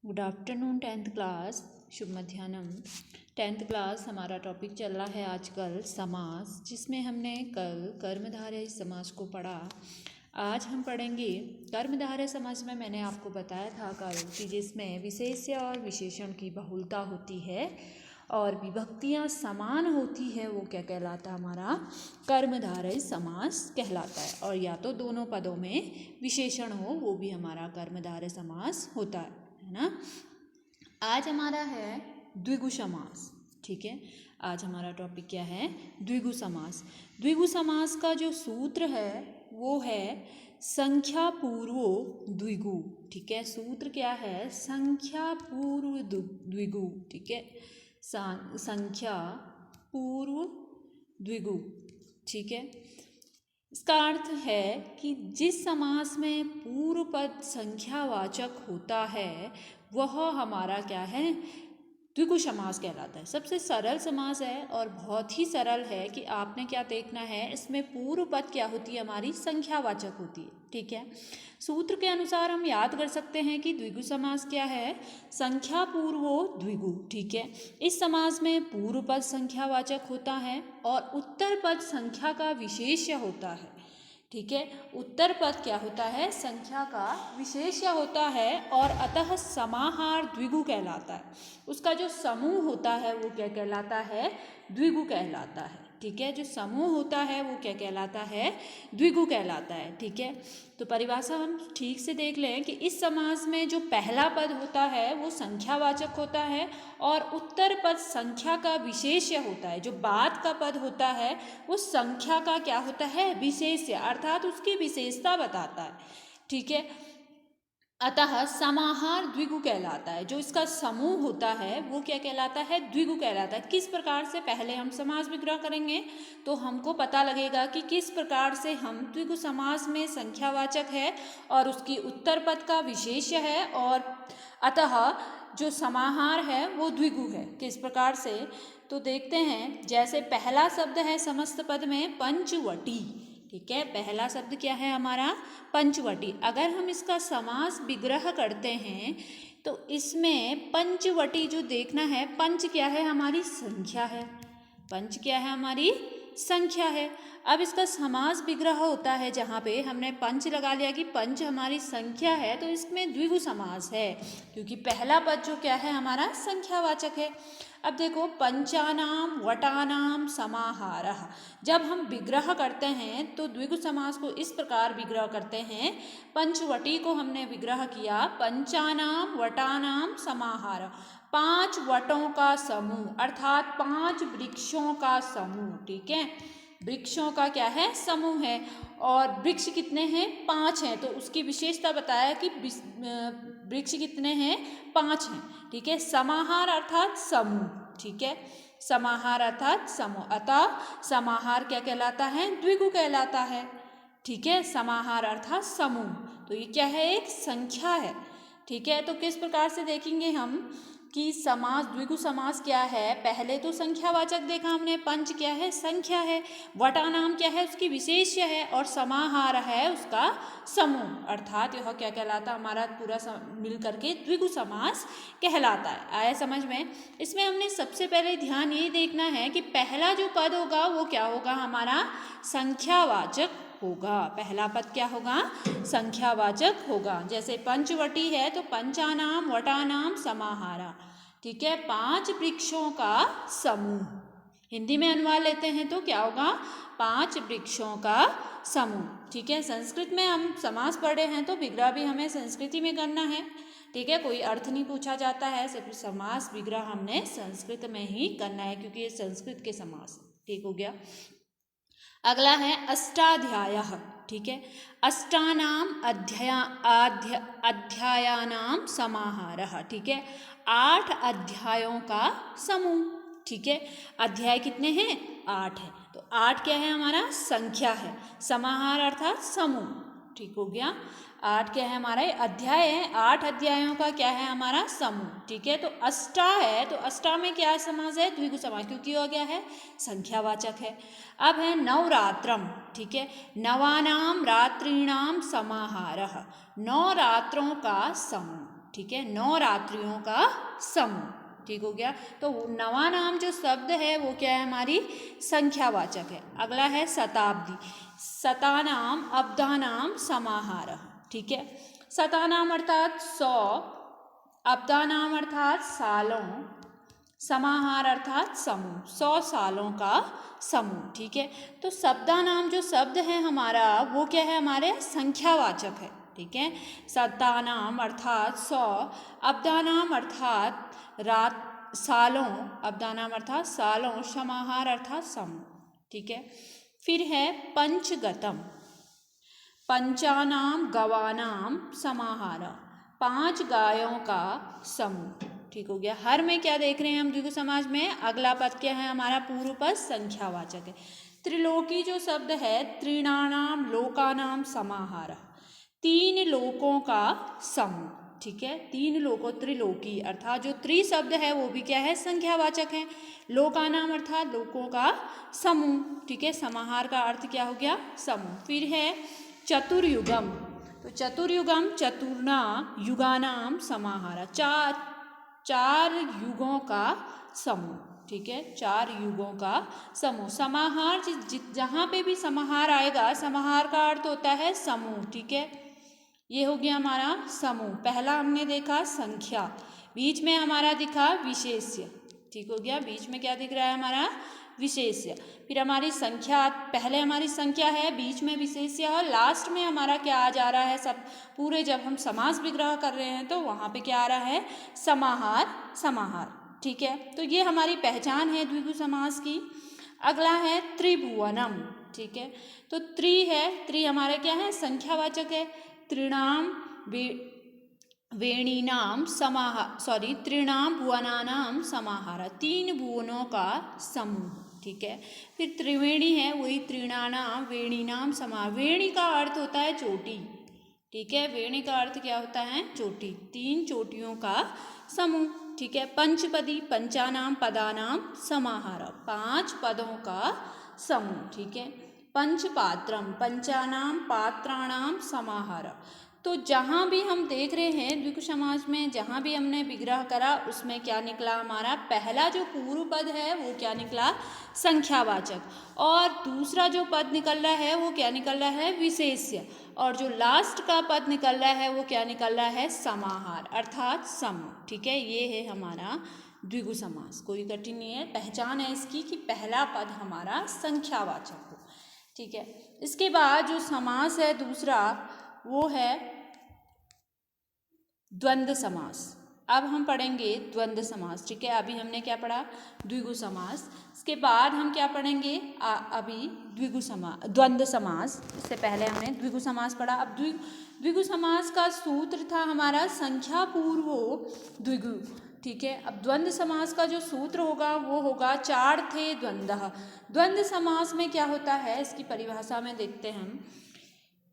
Good afternoon tenth class, शुभ मध्याह्नम। Tenth class हमारा topic चल रहा है आजकल समास, जिसमें हमने कल कर्मधारय समास को पढ़ा। आज हम पढ़ेंगे कर्मधारय समास में मैंने आपको बताया था कल कि जिसमें विशेष्य और विशेषण की बहुलता होती है और विभक्तियाँ समान होती है, वो क्या कहलाता है? हमारा कर्मधारय समास कहलाता है। और या तो दोनों पदों में विशेषण हो, वो भी हमारा कर्मधारय समास होता है ना। आज हमारा है द्विगु समास। ठीक है, आज हमारा टॉपिक क्या है? द्विगु समास। द्विगु समास का जो सूत्र है वो है संख्या पूर्वो द्विगु। ठीक है, सूत्र क्या है? संख्या पूर्व द्विगु। ठीक है, संख्या पूर्व द्विगु। ठीक है, इसका अर्थ है कि जिस समास में पूर्व पद संख्यावाचक होता है वह हमारा क्या है? द्विगु समास कहलाता है। सबसे सरल समास है और बहुत ही सरल है कि आपने क्या देखना है, इसमें पूर्व पद क्या होती है? हमारी संख्यावाचक होती है। ठीक है, सूत्र के अनुसार हम याद कर सकते हैं कि द्विगु समास क्या है? संख्या पूर्वो द्विगु। ठीक है, इस समास में पूर्व पद संख्यावाचक होता है और उत्तर पद संख्या का विशेष्य होता है। ठीक है, उत्तर पद क्या होता है? संख्या का विशेष्य होता है और अतः समाहार द्विगु कहलाता है। उसका जो समूह होता है वो क्या कहलाता है? द्विगु कहलाता है। ठीक है, जो समूह होता है वो क्या कहलाता है? द्विगु कहलाता है। ठीक है, तो परिभाषा हम ठीक से देख लें कि इस समास में जो पहला पद होता है वो संख्यावाचक होता है और उत्तर पद संख्या का विशेष्य होता है। जो बाद का पद होता है वो संख्या का क्या होता है? विशेष्य, अर्थात उसकी विशेषता बताता है। ठीक है, अतः समाहार द्विगु कहलाता है। जो इसका समूह होता है वो क्या कहलाता है? द्विगु कहलाता है। किस प्रकार से? पहले हम समास विग्रह करेंगे तो हमको पता लगेगा कि किस प्रकार से हम द्विगु समास में संख्यावाचक है और उसकी उत्तर पद का विशेष्य है और अतः जो समाहार है वो द्विगु है। किस प्रकार से? तो देखते हैं। जैसे पहला शब्द है समस्त पद में पंचवटी। ठीक है, पहला शब्द क्या है हमारा? पंचवटी। अगर हम इसका समास विग्रह करते हैं तो इसमें पंचवटी जो देखना है, पंच क्या है? हमारी संख्या है। पंच क्या है? हमारी संख्या है। अब इसका समास विग्रह होता है जहाँ पे हमने पंच लगा लिया कि पंच हमारी संख्या है, तो इसमें द्विगु समास है क्योंकि पहला पद जो क्या है? हमारा संख्यावाचक है। अब देखो, पंचानाम वटानाम समाहारः। जब हम विग्रह करते हैं तो द्विगु समास को इस प्रकार विग्रह करते हैं। पंचवटी को हमने विग्रह किया पंचानाम वटानाम समाहारः, 5 वटों का समूह, अर्थात 5 वृक्षों का समूह। ठीक है, वृक्षों का क्या है? समूह है। और वृक्ष कितने हैं? 5 हैं। तो उसकी विशेषता बताया कि वृक्ष कितने हैं? 5 हैं। ठीक है, समाहार अर्थात समूह। ठीक है, समाहार अर्थात समूह, अतः समाहार क्या कहलाता है? द्विगु कहलाता है। ठीक है, समाहार अर्थात समूह, तो ये क्या है? एक संख्या है। ठीक है, तो किस प्रकार से देखेंगे हम कि समास द्विगु समास क्या है? पहले तो संख्यावाचक देखा हमने, पंच क्या है? संख्या है, वटा नाम क्या है? उसकी विशेष्य है और समाहार है उसका समूह, अर्थात यह क्या कहलाता? हमारा पूरा मिल करके द्विगु समास कहलाता है। आया समझ में? इसमें हमने सबसे पहले ध्यान ये देखना है कि पहला जो पद होगा वो क्या होगा? हमारा संख्यावाचक होगा। पहला पद क्या होगा? संख्यावाचक होगा। जैसे पंचवटी है तो पंचानाम वटानाम समाहारा। ठीक है, 5 वृक्षों का समूह। हिंदी में अनुवाद लेते हैं तो क्या होगा? 5 वृक्षों का समूह। ठीक है, संस्कृत में हम समास पढ़े हैं तो विग्रह भी हमें संस्कृति में करना है। ठीक है, कोई अर्थ नहीं पूछा जाता है, सिर्फ समास विग्रह हमने संस्कृत में ही करना है क्योंकि ये संस्कृत के समास। ठीक हो गया। अगला है अष्टाध्यायः। ठीक है, अष्टानाम अध्यायानाम समाहारः। ठीक है, 8 अध्यायों का समूह। ठीक है, अध्याय कितने हैं? 8 है। तो 8 क्या है? हमारा संख्या है। समाहार अर्थात समूह। ठीक हो गया। 8 क्या है? हमारा अध्याय है, 8 अध्यायों का क्या है? हमारा समूह। ठीक है, तो अष्टा है तो अष्टा में क्या समास है? द्विगु समास, क्योंकि वह क्या है? संख्यावाचक है। अब है नवरात्रम। ठीक है, नवानाम रात्रिणाम समाहारः, 9 रात्रों का समूह। ठीक है, 9 रात्रियों का समूह, ठीक हो गया। तो नवा नाम जो शब्द है वो क्या है, हमारी संख्यावाचक है। अगला है शताब्दी, शतानाम अब्दानाम समाहार, ठीक है। शतानाम अर्थात 100, अब्दानाम अर्थात सालों, समाहार अर्थात समूह, 100 सालों का समूह, ठीक है। तो शब्दानाम जो शब्द है हमारा वो क्या है, हमारे संख्यावाचक है, ठीक है। शतानाम अर्थात 100, अब्दानाम अर्थात रात सालों, अब्दानाम अर्थात सालों, समाहार अर्थात समूह, ठीक है। फिर है पंचगतम, पंचानाम गवानाम समाहार, 5 गायों का समूह, ठीक हो गया। हर में क्या देख रहे हैं हम द्विगु समाज में, अगला पद क्या है हमारा, पूर्व पद संख्यावाचक है। त्रिलोकी जो शब्द है, त्रिणानाम लोकानाम समाहार, 3 लोकों का समूह, ठीक है। 3 लोकों, त्रिलोकी अर्थात जो त्रि शब्द है वो भी क्या है, संख्यावाचक है। लोकानाम अर्थात लोकों का समूह, ठीक है। समाहार का अर्थ क्या हो गया, समूह। फिर है चतुर्युगम, तो चतुर्युगम चतुर्ना युगानाम समाहार, 4 युगों का समूह, ठीक है। 4 युगों का समूह। समाहार जहाँ पे भी समाहार आएगा, समाहार का अर्थ होता है समूह, ठीक है। ये हो गया हमारा समूह। पहला हमने देखा संख्या, बीच में हमारा दिखा विशेष्य, ठीक हो गया। बीच में क्या दिख रहा है हमारा, विशेष्य। फिर हमारी संख्या, पहले हमारी संख्या है, बीच में विशेष्य है, लास्ट में हमारा क्या आ जा रहा है, सब पूरे जब हम समास विग्रह कर रहे हैं तो वहाँ पे क्या आ रहा है, समाहार, समाहार, ठीक है। तो ये हमारी पहचान है द्विगु समास की। अगला है त्रिभुवनम, ठीक है। तो त्रि है, त्रि हमारा क्या है, संख्यावाचक है। त्रिणाम वेणीनाम त्रिणाम भुवनानाम समाहार, 3 भुवनों का समूह, ठीक है। फिर त्रिवेणी है, वही त्रिणानाम वेणीनाम समाहार, वेणी का अर्थ होता है चोटी, ठीक है। वेणी का अर्थ क्या होता है, चोटी, 3 चोटियों का समूह, ठीक है। पंचपदी, पंचानाम पदानाम समाहार, 5 पदों का समूह, ठीक है। पंचपात्रम, पंचानाम पात्राणाम समाहार। तो जहाँ भी हम देख रहे हैं द्विगु समास में, जहाँ भी हमने विग्रह करा उसमें क्या निकला हमारा, पहला जो पूर्व पद है वो क्या निकला, संख्यावाचक, और दूसरा जो पद निकल रहा है वो क्या निकल रहा है, विशेष्य, और जो लास्ट का पद निकल रहा है वो क्या निकल रहा है, समाहार अर्थात समूह, ठीक है। ये है हमारा द्विगु समास, कोई कठिन नहीं है, पहचान है इसकी कि पहला पद हमारा संख्यावाचक हो, ठीक है। इसके बाद जो समास है दूसरा वो है द्वंद्व समास। अब हम पढ़ेंगे द्वंद्व समास, ठीक है। अभी हमने क्या पढ़ा, द्विगु समास, इसके बाद हम क्या पढ़ेंगे, अभी द्वंद्व समास। इससे पहले हमने द्विगु समास पढ़ा। अब द्विगु समास का सूत्र था हमारा संख्या पूर्वो द्विगु, ठीक है। अब द्वंद्व समास का जो सूत्र होगा वो होगा 4 थे द्वंद्व। द्वंद्व समास में क्या होता है, इसकी परिभाषा में देखते हैं हम।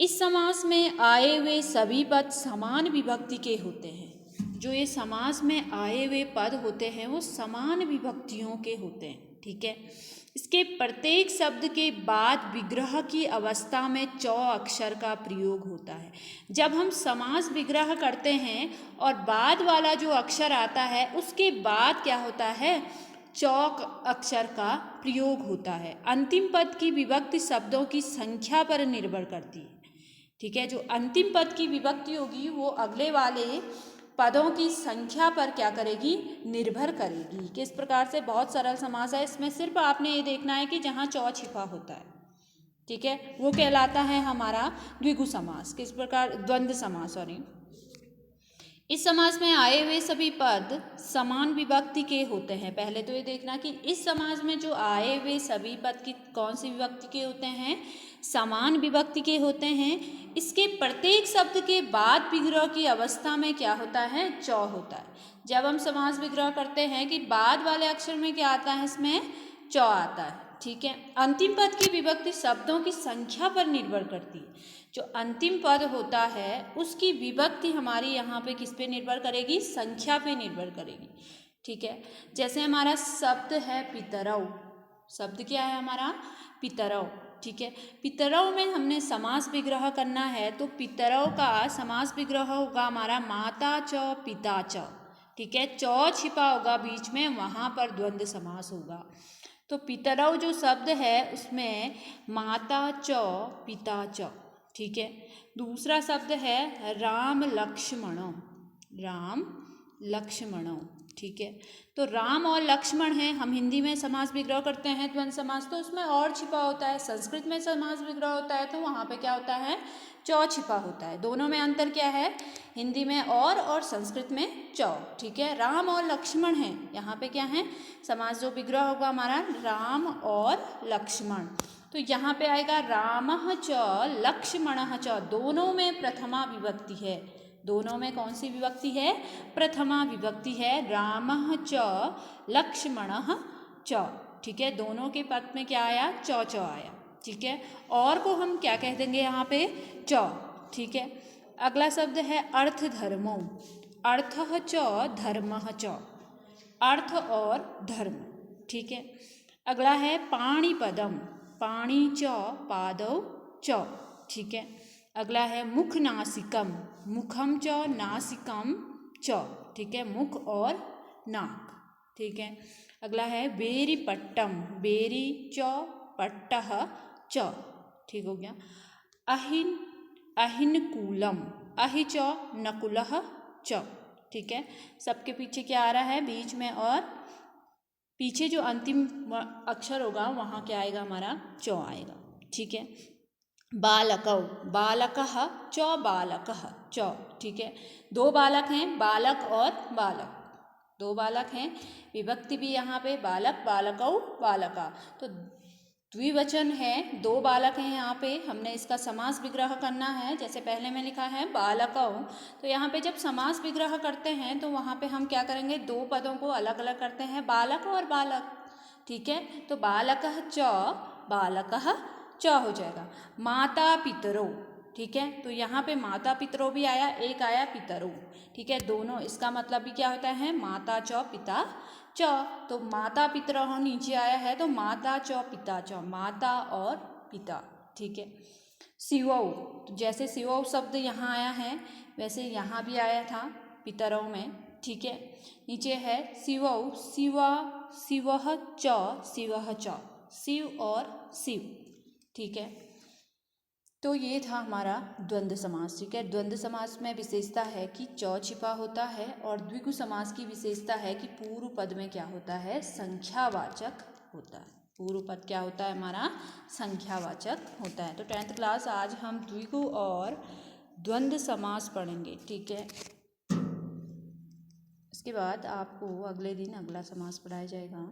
इस समास में आए हुए सभी पद समान विभक्ति के होते हैं। जो ये समास में आए हुए पद होते हैं वो समान विभक्तियों के होते हैं, ठीक है। इसके प्रत्येक शब्द के बाद विग्रह की अवस्था में चौ अक्षर का प्रयोग होता है। जब हम समास विग्रह करते हैं और बाद वाला जो अक्षर आता है उसके बाद क्या होता है, चौक अक्षर का प्रयोग होता है। अंतिम पद की विभक्ति शब्दों की संख्या पर निर्भर करती है, ठीक है। जो अंतिम पद की विभक्ति होगी वो अगले वाले पदों की संख्या पर क्या करेगी, निर्भर करेगी। किस प्रकार से, बहुत सरल समास है, इसमें सिर्फ आपने ये देखना है कि जहाँ चौ छिपा होता है, ठीक है, वो कहलाता है हमारा द्विगु समास। किस प्रकार, द्वंद्व समास, सॉरी। इस समास में आए हुए सभी पद समान विभक्ति के होते हैं। पहले तो ये देखना कि इस समास में जो आए हुए सभी पद की कौन सी विभक्ति के होते हैं, समान विभक्ति के होते हैं। इसके प्रत्येक शब्द के बाद विग्रह की अवस्था में क्या होता है, चौ होता है। जब हम समास विग्रह करते हैं कि बाद वाले अक्षर में क्या आता है, इसमें चौ आता है, ठीक है। अंतिम पद की विभक्ति शब्दों की संख्या पर निर्भर करती है। जो अंतिम पद होता है उसकी विभक्ति हमारी यहाँ पे किस पे निर्भर करेगी, संख्या पे निर्भर करेगी, ठीक है। जैसे हमारा शब्द है पितरौ, शब्द क्या है हमारा, पितरौ, ठीक है। पितरौ में हमने समास विग्रह करना है, तो पितरौ का समास विग्रह होगा हमारा माता च पिता च, ठीक है। च छिपा होगा बीच में, वहाँ पर द्वंद्व समास होगा। तो पितरौ जो शब्द है उसमें माता च पिता च, ठीक है। दूसरा शब्द है राम लक्ष्मणौ, राम लक्ष्मणौ, ठीक है। तो राम और लक्ष्मण हैं, हम हिंदी में समास विग्रह करते हैं द्वंद्व समास, तो उसमें और छिपा होता है। संस्कृत में समास विग्रह होता है तो वहाँ पे क्या होता है, चौ छिपा होता है। दोनों में अंतर क्या है, हिंदी में और संस्कृत में चौ, ठीक है। राम और लक्ष्मण हैं, यहाँ पे क्या है, समास जो विग्रह होगा हमारा राम और लक्ष्मण। तो यहाँ पे आएगा रामः च लक्ष्मणः च, दोनों में प्रथमा विभक्ति है। दोनों में कौन सी विभक्ति है, प्रथमा विभक्ति है। रामः च लक्ष्मणः च, ठीक है। दोनों के पद में क्या आया, च च आया, ठीक है। और को हम क्या कह देंगे यहाँ पे, च, ठीक है। अगला शब्द है अर्थ धर्मो, अर्थः च धर्मः च, अर्थ और धर्म, ठीक है। अगला है पाणिपदम, पाणि च पादौ च, ठीक है। अगला है मुख नासिकम, मुखम च नासिकम च, ठीक है, मुख और नाक, ठीक है। अगला है बेरी पट्टम, बेरी च पट्टः च, ठीक हो गया। अहिन अहिनकूलम, अहि च नकुलः च, ठीक है। सबके पीछे क्या आ रहा है, बीच में और पीछे जो अंतिम अक्षर होगा वहाँ क्या आएगा हमारा, च आएगा, ठीक है। बालकौ, बालकः च बालकः च, ठीक है। दो बालक हैं, बालक और बालक, दो बालक हैं, विभक्ति भी यहाँ पे बालक बालकौ बालका, तो द्विवचन है, दो बालक हैं यहाँ पे। हमने इसका समास विग्रह करना है, जैसे पहले में लिखा है बालकौ, तो यहाँ पे जब समास विग्रह करते हैं तो वहाँ पे हम क्या करेंगे, दो पदों को अलग अलग करते हैं, बालक और बालक, ठीक है। तो बालकः च बालकः च हो जाएगा। माता पितरो, ठीक है, तो यहाँ पे माता पितरो भी आया, एक आया पितरो, ठीक है। दोनों, इसका मतलब भी क्या होता है, माता च पिता च, तो माता पितरः नीचे आया है तो माता च पिता च, माता और पिता, ठीक है। शिवौ, तो जैसे शिवौ शब्द यहाँ आया है वैसे यहाँ भी आया था पितरौ में, ठीक है। नीचे है शिवौ, शिवा शिवः च शिवः च, शिव और शिव, ठीक है। तो ये था हमारा द्वंद्व समास, ठीक है। द्वंद्व समास में विशेषता है कि च छिपा होता है, और द्विगु समास की विशेषता है कि पूर्व पद में क्या होता है, संख्यावाचक होता है। पूर्व पद क्या होता है हमारा, संख्यावाचक होता है। तो 10th क्लास आज हम द्विगु और द्वंद्व समास पढ़ेंगे, ठीक है। इसके बाद आपको अगले दिन अगला समास पढ़ाया जाएगा।